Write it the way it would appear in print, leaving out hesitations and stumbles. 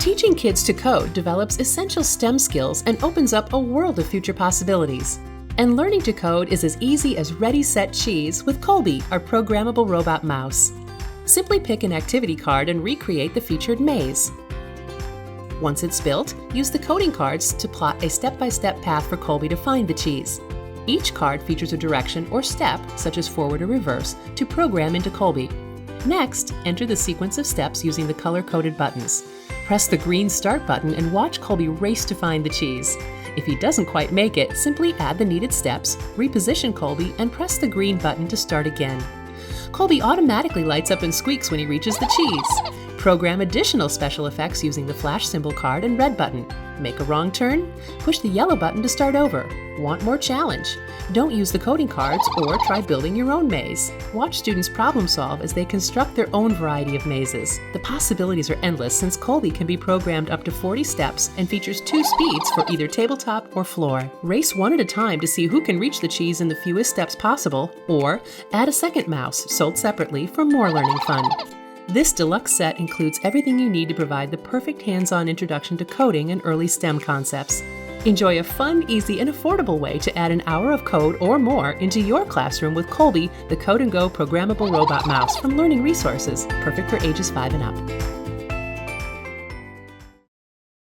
Teaching kids to code develops essential STEM skills and opens up a world of future possibilities. And learning to code is as easy as ready, set, cheese with Colby, our programmable robot mouse. Simply pick an activity card and recreate the featured maze. Once it's built, use the coding cards to plot a step-by-step path for Colby to find the cheese. Each card features a direction or step, such as forward or reverse, to program into Colby. Next, enter the sequence of steps using the color-coded buttons. Press the green Start button and watch Colby race to find the cheese. If he doesn't quite make it, simply add the needed steps, reposition Colby, and press the green button to start again. Colby automatically lights up and squeaks when he reaches the cheese. Program additional special effects using the flash symbol card and red button. Make a wrong turn? Push the yellow button to start over. Want more challenge? Don't use the coding cards or try building your own maze. Watch students problem solve as they construct their own variety of mazes. The possibilities are endless since Colby can be programmed up to 40 steps and features 2 speeds for either tabletop or floor. Race one at a time to see who can reach the cheese in the fewest steps possible, or add a second mouse sold separately for more learning fun. This deluxe set includes everything you need to provide the perfect hands-on introduction to coding and early STEM concepts. Enjoy a fun, easy, and affordable way to add an hour of code or more into your classroom with Colby, the Code & Go programmable robot mouse from Learning Resources, perfect for ages 5 and up.